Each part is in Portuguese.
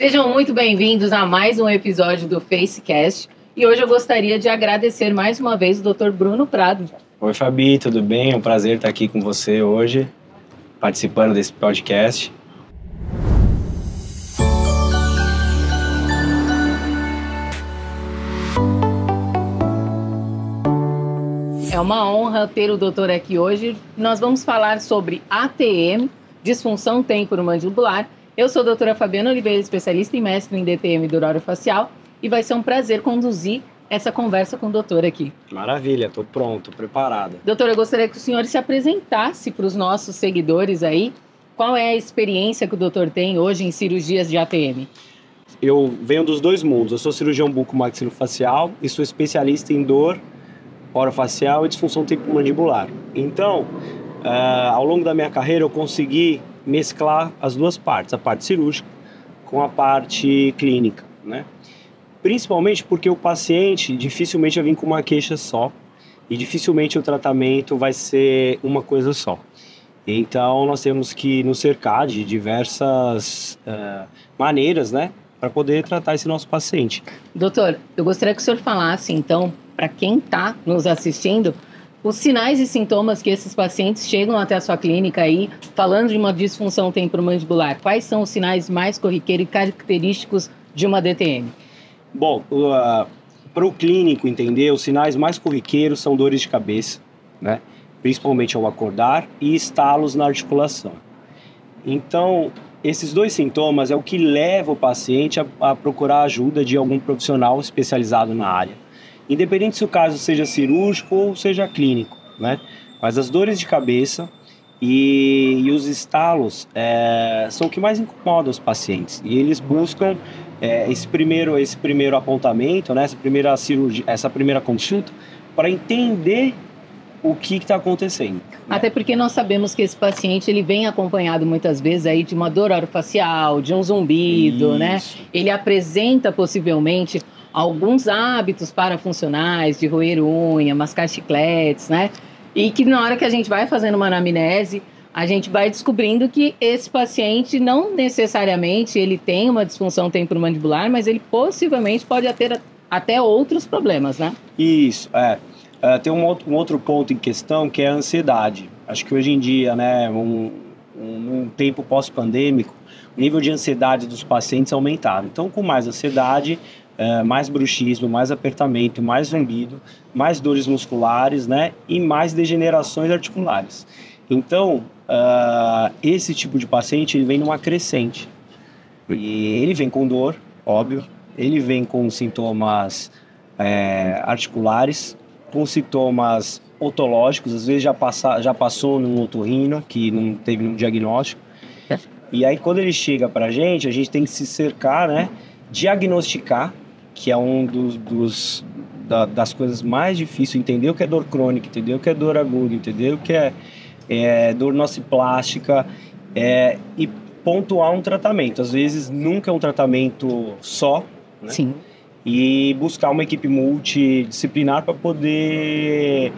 Sejam muito bem-vindos a mais um episódio do FaceCast. E hoje eu gostaria de agradecer mais uma vez o Dr. Bruno Prado. Oi, Fabi, tudo bem? É um prazer estar aqui com você hoje, participando desse podcast. É uma honra ter o doutor aqui hoje. Nós vamos falar sobre ATM, disfunção temporomandibular. Eu sou a doutora Fabiana Oliveira, especialista e mestre em DTM do orofacial, e vai ser um prazer conduzir essa conversa com o doutor aqui. Maravilha, estou pronto, preparado. Doutor, eu gostaria que o senhor se apresentasse para os nossos seguidores aí. Qual é a experiência que o doutor tem hoje em cirurgias de ATM? Eu venho dos dois mundos. Eu sou cirurgião bucomaxilofacial e sou especialista em dor orofacial e disfunção temporomandibular. Então, ao longo da minha carreira, eu consegui mesclar as duas partes, a parte cirúrgica com a parte clínica, né? Principalmente porque o paciente dificilmente vai vir com uma queixa só e dificilmente o tratamento vai ser uma coisa só. Então, nós temos que nos cercar de diversas maneiras, né, para poder tratar esse nosso paciente. Doutor, eu gostaria que o senhor falasse, então, para quem está nos assistindo, os sinais e sintomas que esses pacientes chegam até a sua clínica aí, falando de uma disfunção temporomandibular. Quais são os sinais mais corriqueiros e característicos de uma DTM? Bom, para o clínico entender, os sinais mais corriqueiros são dores de cabeça, né? Principalmente ao acordar, e estalos na articulação. Então, esses dois sintomas é o que leva o paciente a procurar ajuda de algum profissional especializado na área. Independente se o caso seja cirúrgico ou seja clínico, né? Mas as dores de cabeça e os estalos são o que mais incomodam os pacientes. E eles buscam esse primeiro apontamento, né? Essa primeira consulta, para entender o que está acontecendo. Né? Até porque nós sabemos que esse paciente ele vem acompanhado muitas vezes aí de uma dor orofacial, de um zumbido, Isso. né? Ele apresenta possivelmente alguns hábitos parafuncionais de roer unha, mascar chicletes, né? E que na hora que a gente vai fazendo uma anamnese, a gente vai descobrindo que esse paciente não necessariamente ele tem uma disfunção temporomandibular, mas ele possivelmente pode ter até outros problemas, né? Isso, tem um outro ponto em questão que é a ansiedade. Acho que hoje em dia, né, um tempo pós-pandêmico, o nível de ansiedade dos pacientes aumentaram. Então, com mais ansiedade, mais bruxismo, mais apertamento, mais zumbido, mais dores musculares, né, e mais degenerações articulares. Então, esse tipo de paciente ele vem numa crescente. E ele vem com dor, óbvio, ele vem com sintomas articulares, com sintomas otológicos, às vezes já passou num otorrino, que não teve um diagnóstico. E aí, quando ele chega pra gente, a gente tem que se cercar, né, diagnosticar, que é das coisas mais difíceis, entender o que é dor crônica, entender o que é dor aguda, entender o que é dor nociplástica, e pontuar um tratamento. Às vezes nunca é um tratamento só, né? Sim. E buscar uma equipe multidisciplinar para poder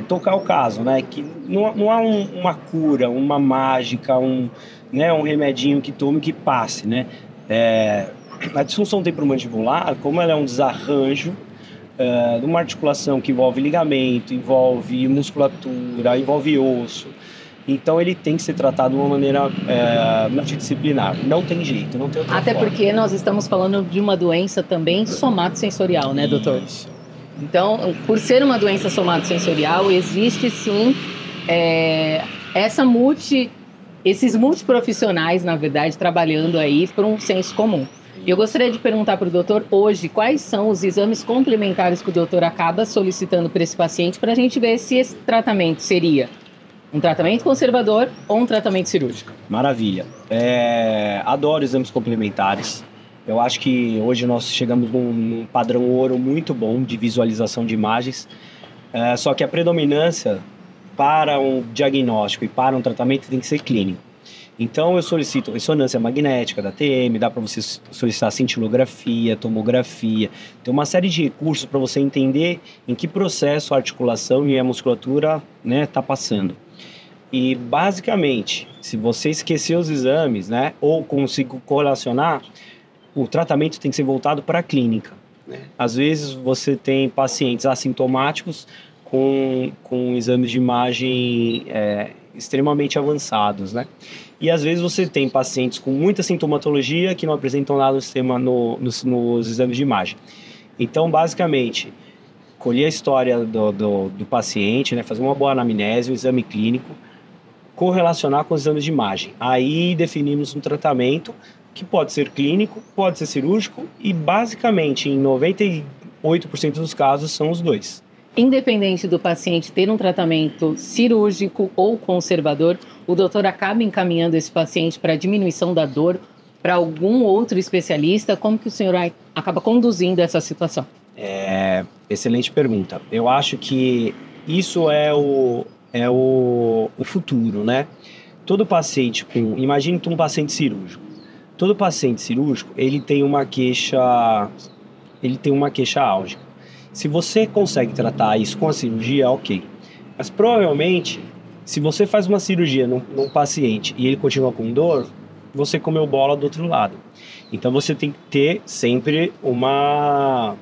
tocar o caso, né? Que não há uma cura, uma mágica, um remedinho que tome que passe, né? A disfunção temporomandibular, como ela é um desarranjo de uma articulação que envolve ligamento, envolve musculatura, envolve osso, então ele tem que ser tratado de uma maneira multidisciplinar. Não tem jeito, não tem outra Até forma. porque nós estamos falando de uma doença também somatosensorial, né, doutor? Isso. Então, por ser uma doença somatosensorial, existe sim esses multiprofissionais, na verdade, trabalhando aí por um senso comum. E eu gostaria de perguntar para o doutor hoje quais são os exames complementares que o doutor acaba solicitando para esse paciente para a gente ver se esse tratamento seria um tratamento conservador ou um tratamento cirúrgico. Maravilha. Adoro exames complementares. Eu acho que hoje nós chegamos num padrão ouro muito bom de visualização de imagens. Só que a predominância para um diagnóstico e para um tratamento tem que ser clínico. Então eu solicito ressonância magnética da TM, dá para você solicitar cintilografia, tomografia, tem uma série de recursos para você entender em que processo a articulação e a musculatura, né, tá passando. E basicamente, se você esquecer os exames, né, ou conseguir correlacionar, o tratamento tem que ser voltado para a clínica, né? Às vezes você tem pacientes assintomáticos com exames de imagem extremamente avançados, né? E às vezes você tem pacientes com muita sintomatologia que não apresentam nada no sistema nos exames de imagem. Então, basicamente, colher a história do paciente, né? Fazer uma boa anamnese, um exame clínico, correlacionar com os exames de imagem. Aí definimos um tratamento que pode ser clínico, pode ser cirúrgico e basicamente em 98% dos casos são os dois. Independente do paciente ter um tratamento cirúrgico ou conservador, o doutor acaba encaminhando esse paciente para diminuição da dor para algum outro especialista? Como que o senhor acaba conduzindo essa situação? Excelente pergunta. Eu acho que isso é o futuro, né? Todo paciente imagine um paciente cirúrgico. Todo paciente cirúrgico, ele tem uma queixa álgica. Se você consegue tratar isso com a cirurgia, ok. Mas provavelmente, se você faz uma cirurgia num paciente e ele continua com dor, você comeu bola do outro lado. Então você tem que ter sempre um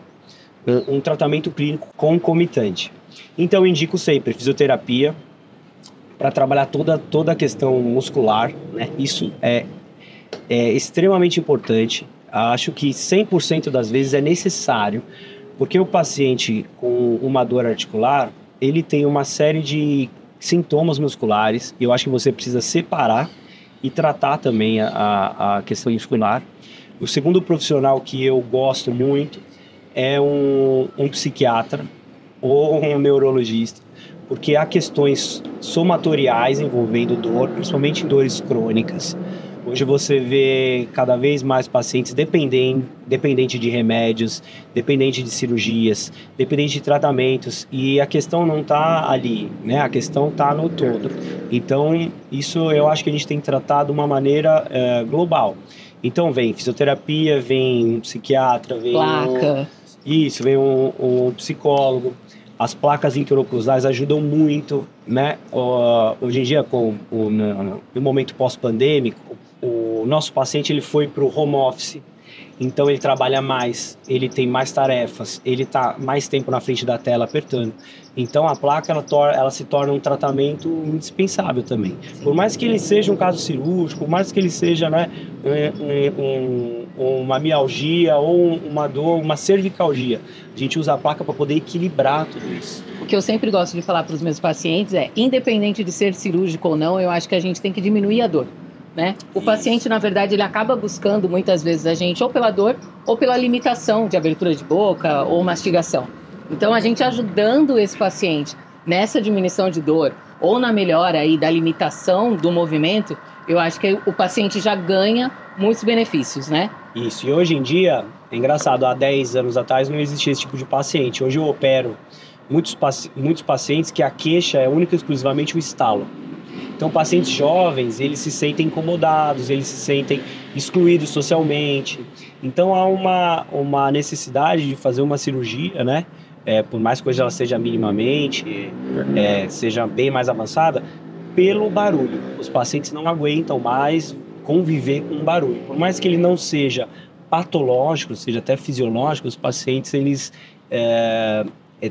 tratamento clínico concomitante. Então eu indico sempre fisioterapia para trabalhar toda a questão muscular, né? Isso é extremamente importante. Acho que 100% das vezes é necessário, porque o paciente com uma dor articular, ele tem uma série de sintomas musculares e eu acho que você precisa separar e tratar também a questão muscular. O segundo profissional que eu gosto muito é um psiquiatra ou um neurologista, porque há questões somatoriais envolvendo dor, principalmente dores crônicas. Hoje você vê cada vez mais pacientes dependente de remédios, dependente de cirurgias, dependente de tratamentos, e a questão não está ali, né? A questão está no todo. Então, isso eu acho que a gente tem que tratar de uma maneira global. Então, vem fisioterapia, vem um psiquiatra, vem vem um psicólogo. As placas interoclusais ajudam muito, né? Hoje em dia, no momento pós-pandêmico, o nosso paciente ele foi para o home office, então ele trabalha mais, ele tem mais tarefas, ele está mais tempo na frente da tela apertando. Então a placa ela se torna um tratamento indispensável também. Por mais que ele seja um caso cirúrgico, por mais que ele seja, né, uma mialgia ou uma dor, uma cervicalgia, a gente usa a placa para poder equilibrar tudo isso. O que eu sempre gosto de falar para os meus pacientes é, independente de ser cirúrgico ou não, eu acho que a gente tem que diminuir a dor, né? O paciente, na verdade, ele acaba buscando muitas vezes a gente ou pela dor ou pela limitação de abertura de boca ou mastigação. Então, a gente ajudando esse paciente nessa diminuição de dor ou na melhora aí da limitação do movimento, eu acho que o paciente já ganha muitos benefícios, né? Isso, e hoje em dia, é engraçado, há 10 anos atrás não existia esse tipo de paciente. Hoje eu opero muitos pacientes que a queixa é única e exclusivamente o estalo. Então, pacientes jovens, eles se sentem incomodados, eles se sentem excluídos socialmente. Então, há uma necessidade de fazer uma cirurgia, né? Por mais que hoje ela seja minimamente, seja bem mais avançada, pelo barulho. Os pacientes não aguentam mais conviver com barulho. Por mais que ele não seja patológico, seja até fisiológico, os pacientes, eles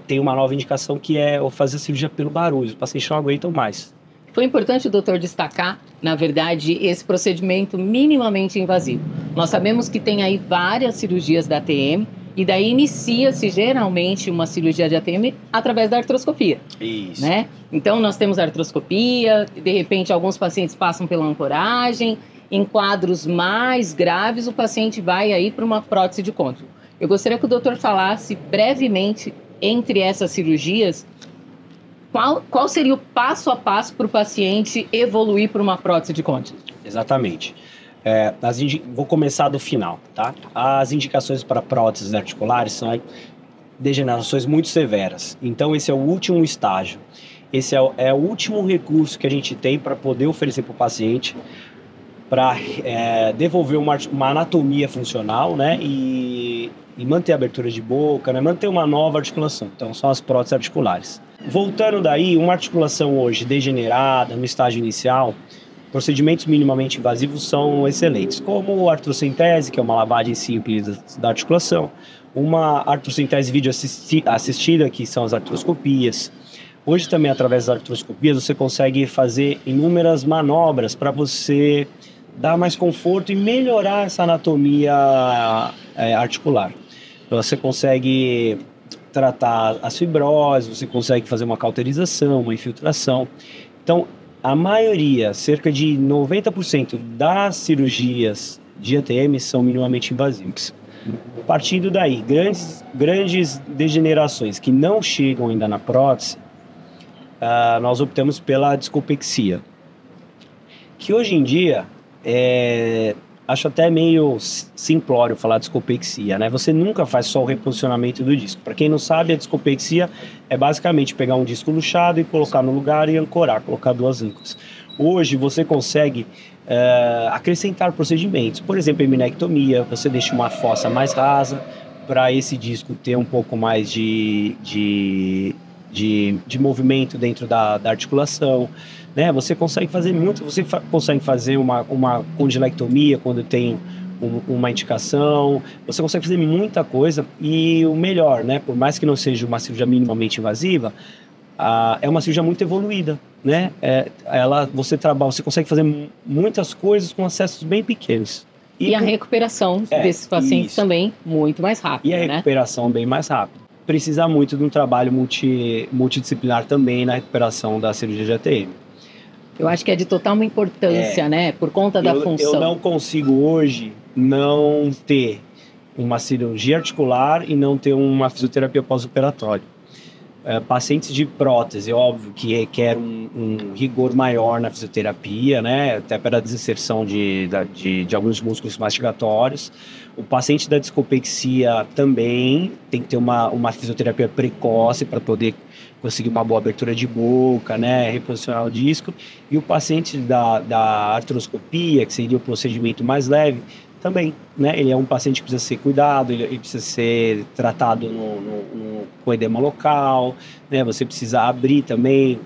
têm uma nova indicação que é fazer a cirurgia pelo barulho. Os pacientes não aguentam mais. Foi importante o doutor destacar, na verdade, esse procedimento minimamente invasivo. Nós sabemos que tem aí várias cirurgias da ATM, e daí inicia-se geralmente uma cirurgia de ATM através da artroscopia. Isso. Né? Então nós temos a artroscopia, de repente alguns pacientes passam pela ancoragem, em quadros mais graves o paciente vai aí para uma prótese de côndilo. Eu gostaria que o doutor falasse brevemente entre essas cirurgias, qual seria o passo a passo para o paciente evoluir para uma prótese de côndilo? Exatamente. Vou começar do final, tá? As indicações para próteses articulares são degenerações muito severas. Então, esse é o último estágio. Esse é o último recurso que a gente tem para poder oferecer para o paciente para devolver uma anatomia funcional, né? E manter a abertura de boca, né? Manter uma nova articulação. Então, são as próteses articulares. Voltando daí, uma articulação hoje degenerada, no estágio inicial, Procedimentos minimamente invasivos são excelentes, como a artrocentese, que é uma lavagem simples da articulação, uma artrocentese vídeo assistida, que são as artroscopias. Hoje também, através das artroscopias, você consegue fazer inúmeras manobras para você dar mais conforto e melhorar essa anatomia articular. Você consegue tratar as fibroses, você consegue fazer uma cauterização, uma infiltração. Então, a maioria, cerca de 90% das cirurgias de ATM são minimamente invasivas. Partindo daí, grandes degenerações que não chegam ainda na prótese, nós optamos pela discopexia, que hoje em dia acho até meio simplório falar de discopexia, né? Você nunca faz só o reposicionamento do disco. Para quem não sabe, a discopexia é basicamente pegar um disco luxado e colocar no lugar e ancorar, colocar duas âncoras. Hoje você consegue acrescentar procedimentos, por exemplo, eminectomia, você deixa uma fossa mais rasa para esse disco ter um pouco mais de movimento dentro da articulação, né? Você consegue fazer muito, você consegue fazer uma condilectomia quando tem uma indicação, você consegue fazer muita coisa e o melhor, né? Por mais que não seja uma cirurgia minimamente invasiva, é uma cirurgia muito evoluída, né? Você consegue fazer muitas coisas com acessos bem pequenos. E a recuperação desses pacientes também muito mais rápida, né? E a recuperação bem mais rápida. Precisa muito de um trabalho multidisciplinar também na recuperação da cirurgia de ATM. Eu acho que é de total importância, né? Por conta da função. Eu não consigo hoje não ter uma cirurgia articular e não ter uma fisioterapia pós-operatória. Pacientes de prótese, óbvio que requer um rigor maior na fisioterapia, né? Até para a desinserção de alguns músculos mastigatórios. O paciente da discopexia também tem que ter uma fisioterapia precoce para poder conseguir uma boa abertura de boca, né? Reposicionar o disco. E o paciente da artroscopia, que seria o procedimento mais leve, também, né? Ele é um paciente que precisa ser cuidado, ele precisa ser tratado com edema local, né? Você precisa abrir também,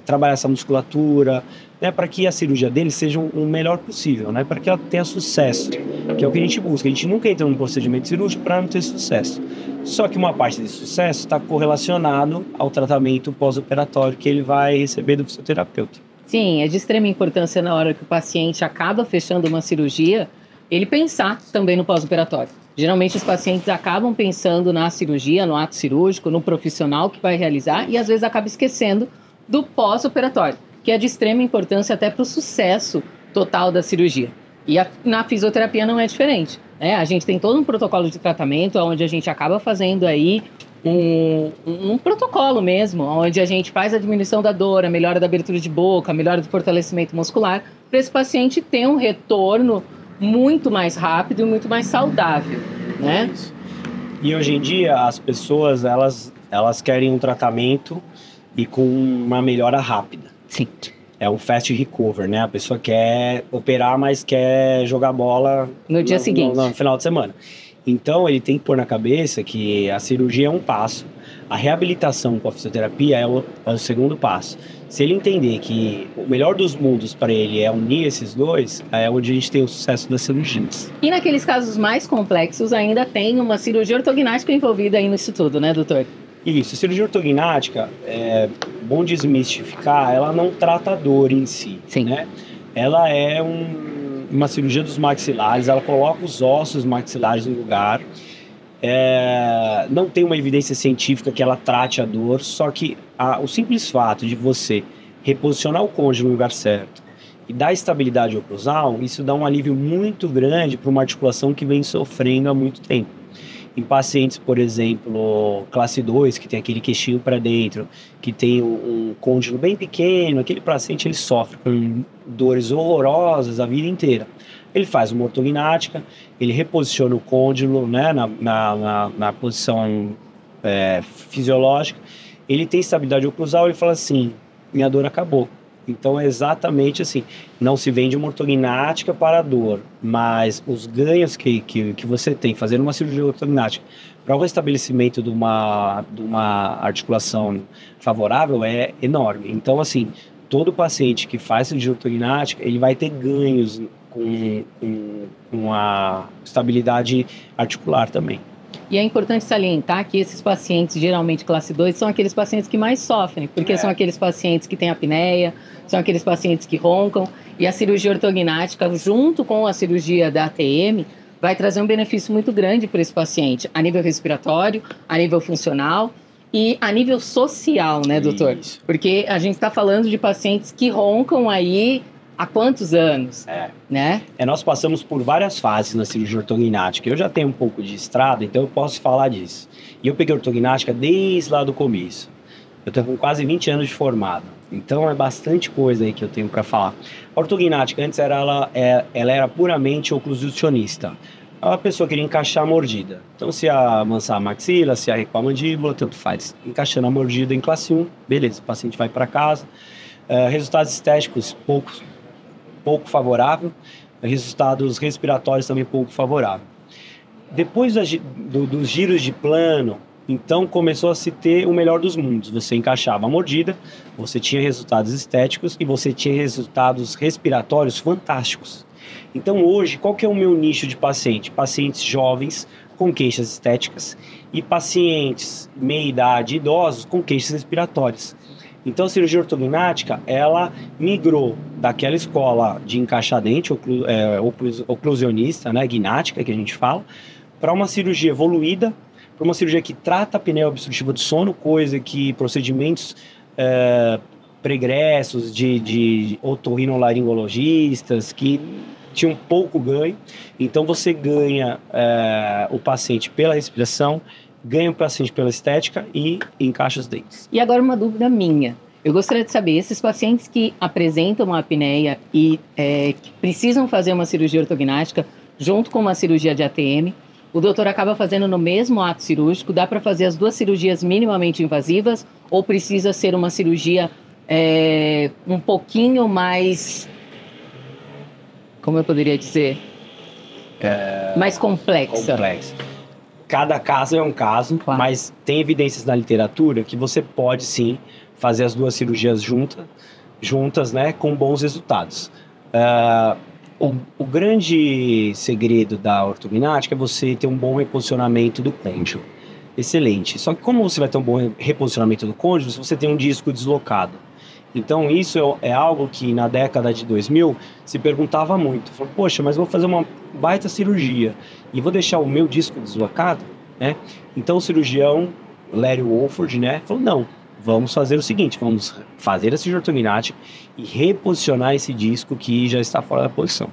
trabalhar essa musculatura, né? Para que a cirurgia dele seja o melhor possível, né? Para que ela tenha sucesso, que é o que a gente busca. A gente nunca entra num procedimento cirúrgico para não ter sucesso. Só que uma parte desse sucesso está correlacionado ao tratamento pós-operatório que ele vai receber do fisioterapeuta. Sim, é de extrema importância na hora que o paciente acaba fechando uma cirurgia, ele pensar também no pós-operatório. Geralmente os pacientes acabam pensando na cirurgia, no ato cirúrgico, no profissional que vai realizar e às vezes acaba esquecendo do pós-operatório, que é de extrema importância até para o sucesso total da cirurgia. E na fisioterapia não é diferente, né? A gente tem todo um protocolo de tratamento onde a gente acaba fazendo aí um protocolo mesmo, onde a gente faz a diminuição da dor, a melhora da abertura de boca, a melhora do fortalecimento muscular, para esse paciente ter um retorno muito mais rápido e muito mais saudável, né? E hoje em dia as pessoas, elas querem um tratamento e com uma melhora rápida. Sim. É um fast recover, né? A pessoa quer operar, mas quer jogar bola no dia seguinte, no final de semana. Então, ele tem que pôr na cabeça que a cirurgia é um passo, a reabilitação com a fisioterapia é o segundo passo. Se ele entender que o melhor dos mundos para ele é unir esses dois, é onde a gente tem o sucesso das cirurgias. E naqueles casos mais complexos, ainda tem uma cirurgia ortognática envolvida aí nisso tudo, né, doutor? Isso, a cirurgia ortognática, é bom desmistificar, ela não trata a dor em si. Sim. Né? Ela é uma cirurgia dos maxilares, ela coloca os ossos maxilares no lugar. Não tem uma evidência científica que ela trate a dor, só que o simples fato de você reposicionar o côndilo no lugar certo e dar estabilidade oclusal, isso dá um alívio muito grande para uma articulação que vem sofrendo há muito tempo. Em pacientes, por exemplo, classe 2, que tem aquele queixinho para dentro, que tem um côndilo bem pequeno, aquele paciente ele sofre com dores horrorosas a vida inteira. Ele faz uma ortognática, ele reposiciona o côndilo, né, na posição fisiológica, ele tem estabilidade oclusal, ele fala assim, minha dor acabou. Então é exatamente assim, não se vende uma ortognática para a dor, mas os ganhos que você tem fazendo uma cirurgia ortognática para o restabelecimento de uma articulação favorável é enorme. Então assim, todo paciente que faz cirurgia ortognática, ele vai ter ganhos com a estabilidade articular também. E é importante salientar que esses pacientes, geralmente classe 2, são aqueles pacientes que mais sofrem, porque são aqueles pacientes que têm apneia, são aqueles pacientes que roncam, e a cirurgia ortognática, junto com a cirurgia da ATM, vai trazer um benefício muito grande para esse paciente, a nível respiratório, a nível funcional e a nível social, né, doutor? Isso. Porque a gente está falando de pacientes que roncam aí há quantos anos, né? Nós passamos por várias fases na cirurgia ortognática. Eu já tenho um pouco de estrada, então eu posso falar disso. E eu peguei ortognática desde lá do começo. Eu estou com quase 20 anos de formado. Então é bastante coisa aí que eu tenho para falar. A ortognática, antes ela era puramente oclusionista. A pessoa queria encaixar a mordida. Então se amansar a maxila, se recuar a mandíbula, tanto faz. Encaixando a mordida em classe 1, beleza, o paciente vai para casa. Resultados estéticos pouco favorável, resultados respiratórios também pouco favorável. Depois dos giros de plano, então começou a se ter o melhor dos mundos. Você encaixava a mordida, você tinha resultados estéticos e você tinha resultados respiratórios fantásticos. Então hoje, qual que é o meu nicho de paciente? Pacientes jovens com queixas estéticas e pacientes meia-idade, idosos com queixas respiratórias. Então a cirurgia ortognática, ela migrou daquela escola de encaixar dente, oclusionista, né, gnática que a gente fala, para uma cirurgia evoluída, para uma cirurgia que trata a apneia obstrutiva do sono, coisa que procedimentos pregressos de otorrinolaringologistas que tinham pouco ganho. Então você ganha o paciente pela respiração, ganha o paciente pela estética e encaixa os dentes. E agora uma dúvida minha. Eu gostaria de saber, esses pacientes que apresentam uma apneia e que precisam fazer uma cirurgia ortognática junto com uma cirurgia de ATM, o doutor acaba fazendo no mesmo ato cirúrgico? Dá para fazer as duas cirurgias minimamente invasivas ou precisa ser uma cirurgia um pouquinho mais, como eu poderia dizer, mais complexa? Cada caso é um caso, claro. Mas tem evidências na literatura que você pode sim fazer as duas cirurgias juntas, né, com bons resultados. O grande segredo da ortognática é você ter um bom reposicionamento do côndilo. Excelente. Só que como você vai ter um bom reposicionamento do côndilo se você tem um disco deslocado? Então isso é algo que na década de 2000 se perguntava muito. Falou, poxa, mas vou fazer uma baita cirurgia e vou deixar o meu disco deslocado, né? Então o cirurgião Larry Wolford, né, falou, não, vamos fazer o seguinte, vamos fazer a cirurgia ortognática e reposicionar esse disco que já está fora da posição.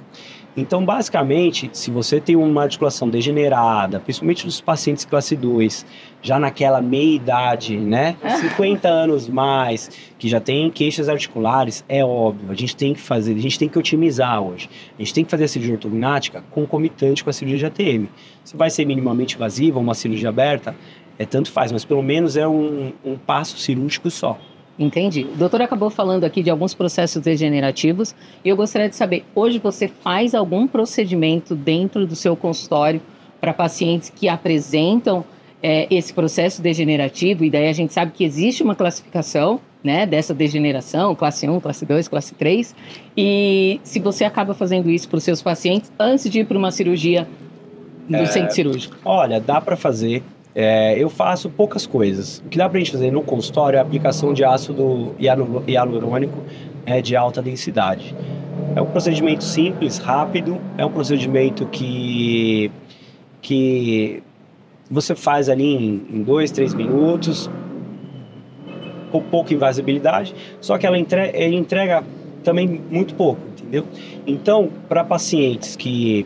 Então, basicamente, se você tem uma articulação degenerada, principalmente nos pacientes classe 2, já naquela meia-idade, né, 50 anos mais, que já tem queixas articulares, é óbvio, a gente tem que otimizar hoje. A gente tem que fazer a cirurgia ortognática concomitante com a cirurgia de ATM. Se vai ser minimamente invasiva, uma cirurgia aberta, tanto faz, mas pelo menos é um passo cirúrgico só. Entendi. O doutor acabou falando aqui de alguns processos degenerativos e eu gostaria de saber, hoje você faz algum procedimento dentro do seu consultório para pacientes que apresentam esse processo degenerativo? E daí a gente sabe que existe uma classificação, né, dessa degeneração, classe 1, classe 2, classe 3. E se você acaba fazendo isso para os seus pacientes antes de ir para uma cirurgia do centro cirúrgico? Olha, dá para fazer. Eu faço poucas coisas. O que dá pra gente fazer no consultório é a aplicação de ácido hialurônico de alta densidade. É um procedimento simples, rápido, é um procedimento que você faz ali em 2, 3 minutos, com pouca invasibilidade, só que ele entrega também muito pouco, entendeu? Então, para pacientes que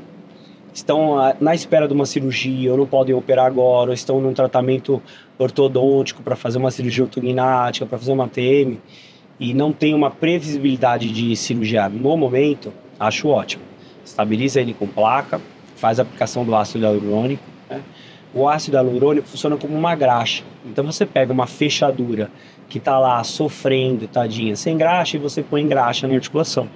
estão na espera de uma cirurgia, ou não podem operar agora, ou estão num tratamento ortodôntico para fazer uma cirurgia ortognática, para fazer uma ATM, e não tem uma previsibilidade de cirurgia no momento, acho ótimo. Estabiliza ele com placa, faz a aplicação do ácido hialurônico, né? O ácido hialurônico funciona como uma graxa. Então você pega uma fechadura que está lá sofrendo, tadinha, sem graxa, e você põe graxa na articulação.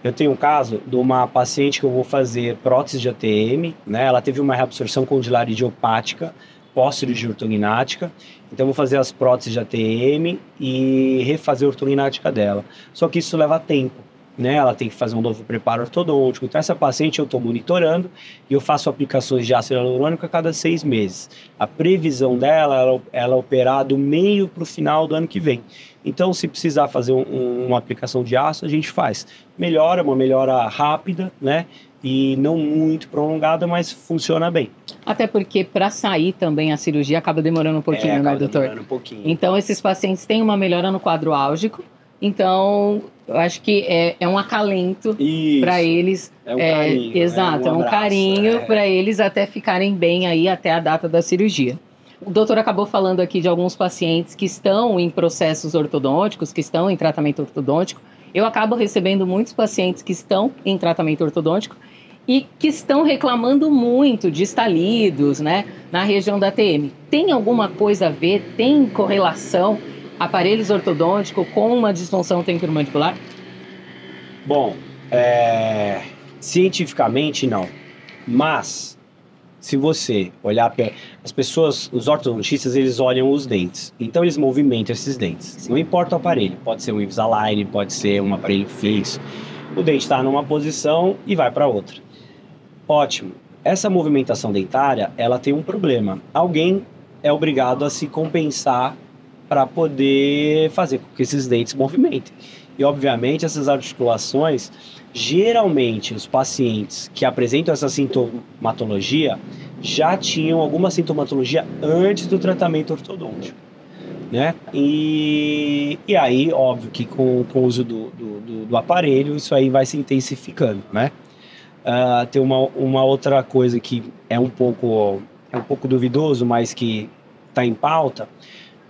Eu tenho um caso de uma paciente que eu vou fazer prótese de ATM, né? Ela teve uma reabsorção condilar idiopática pós-cirurgia ortognática. Então, vou fazer as próteses de ATM e refazer a ortognática dela. Só que isso leva tempo, né? Ela tem que fazer um novo preparo ortodôntico. Então, essa paciente eu estou monitorando e eu faço aplicações de ácido hialurônico a cada 6 meses. A previsão dela, ela operar do meio para o final do ano que vem. Então, se precisar fazer uma aplicação de ácido, a gente faz. Melhora, uma melhora rápida, né? E não muito prolongada, mas funciona bem. Até porque para sair também a cirurgia acaba demorando um pouquinho, né, doutor? Demorando um pouquinho. Então, esses pacientes têm uma melhora no quadro álgico. Então, eu acho que é um acalento para eles. É um carinho. Exato, é um carinho para eles até ficarem bem aí até a data da cirurgia. O doutor acabou falando aqui de alguns pacientes que estão em processos ortodônticos, que estão em tratamento ortodôntico. Eu acabo recebendo muitos pacientes que estão em tratamento ortodôntico e que estão reclamando muito de estalidos, né, na região da TM. Tem alguma coisa a ver? Tem correlação aparelhos ortodônticos com uma disfunção temporomandibular? Bom, cientificamente não. Mas, se você olhar, as pessoas, os ortodontistas, eles olham os dentes. Então, eles movimentam esses dentes. Sim. Não importa o aparelho. Pode ser um Invisalign, pode ser um aparelho fixo. O dente está numa posição e vai para outra. Ótimo. Essa movimentação dentária, ela tem um problema. Alguém é obrigado a se compensar para poder fazer com que esses dentes movimentem. E, obviamente, essas articulações, geralmente, os pacientes que apresentam essa sintomatologia já tinham alguma sintomatologia antes do tratamento ortodôntico, né? E aí, óbvio que com o uso do aparelho, isso aí vai se intensificando, né? Tem uma outra coisa que é um pouco duvidoso, mas que está em pauta.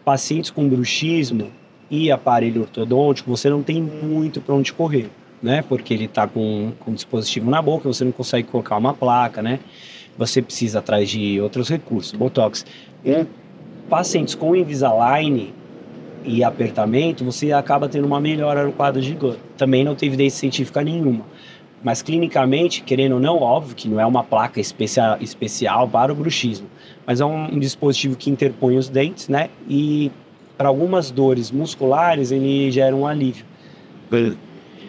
Pacientes com bruxismo e aparelho ortodôntico, você não tem muito para onde correr, né? Porque ele está com um dispositivo na boca, você não consegue colocar uma placa, né? Você precisa atrás de outros recursos, botox. Pacientes com Invisalign e apertamento, você acaba tendo uma melhora no quadro de dor. Também não tem evidência científica nenhuma. Mas clinicamente, querendo ou não, óbvio que não é uma placa especial para o bruxismo, mas é um dispositivo que interpõe os dentes, né? E para algumas dores musculares ele gera um alívio.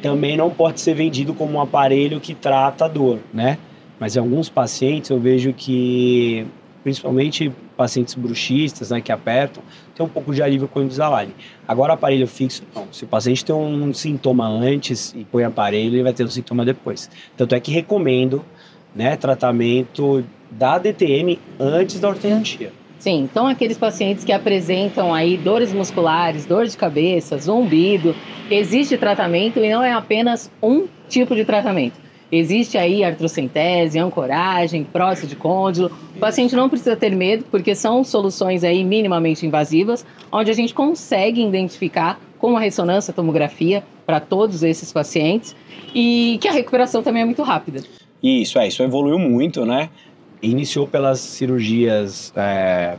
Também não pode ser vendido como um aparelho que trata a dor, né? Mas em alguns pacientes eu vejo que, principalmente pacientes bruxistas, né, que apertam, tem um pouco de alívio com o Invisalign. Agora, aparelho fixo, não. Se o paciente tem um sintoma antes e põe aparelho, ele vai ter um sintoma depois. Tanto é que recomendo, né, tratamento da DTM antes da ortodontia. Sim, então aqueles pacientes que apresentam aí dores musculares, dor de cabeça, zumbido, existe tratamento e não é apenas um tipo de tratamento. Existe aí artrocentese, ancoragem, prótese de côndilo. O paciente não precisa ter medo, porque são soluções aí minimamente invasivas, onde a gente consegue identificar com a ressonância, tomografia, para todos esses pacientes, e que a recuperação também é muito rápida. Isso evoluiu muito, né? Iniciou pelas cirurgias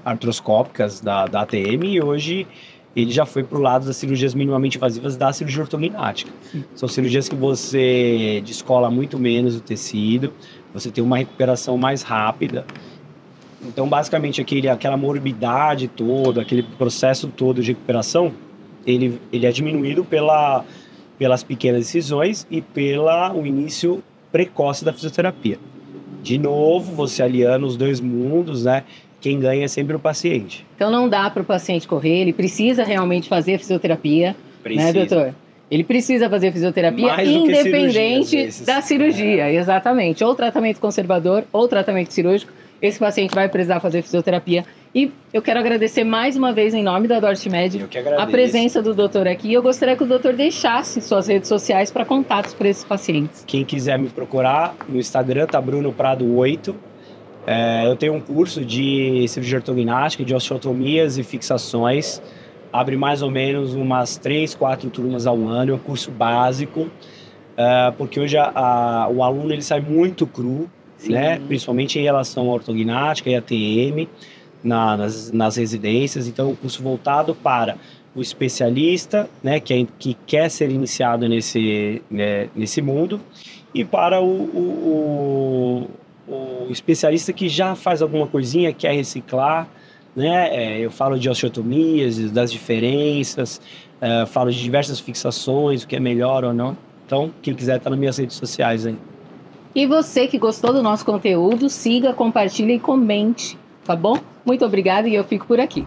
artroscópicas da ATM e hoje ele já foi para o lado das cirurgias minimamente invasivas da cirurgia ortognática. São cirurgias que você descola muito menos o tecido, você tem uma recuperação mais rápida. Então, basicamente, aquela morbidade toda, aquele processo todo de recuperação, ele é diminuído pelas pequenas incisões e pelo início precoce da fisioterapia. De novo, você aliando os dois mundos, né? Quem ganha é sempre o paciente. Então não dá para o paciente correr, ele precisa realmente fazer fisioterapia, né, doutor? Ele precisa fazer fisioterapia independente da cirurgia, exatamente. Ou tratamento conservador, ou tratamento cirúrgico, esse paciente vai precisar fazer fisioterapia. E eu quero agradecer mais uma vez, em nome da DortiMed, a presença do doutor aqui. Eu gostaria que o doutor deixasse suas redes sociais para contatos para esses pacientes. Quem quiser me procurar, no Instagram tá Bruno Prado 8. Eu tenho um curso de cirurgia ortognática, de osteotomias e fixações. Abre mais ou menos umas 3, 4 turmas ao ano. É um curso básico, porque hoje o aluno ele sai muito cru, né? Principalmente em relação à ortognática e ATM, nas residências. Então, é um curso voltado para o especialista, né, que quer ser iniciado nesse mundo, e para o especialista que já faz alguma coisinha, quer reciclar, né? Eu falo de osteotomias, das diferenças, falo de diversas fixações, o que é melhor ou não. Então, quem quiser tá nas minhas redes sociais aí. E você que gostou do nosso conteúdo, siga, compartilhe e comente, tá bom? Muito obrigada e eu fico por aqui.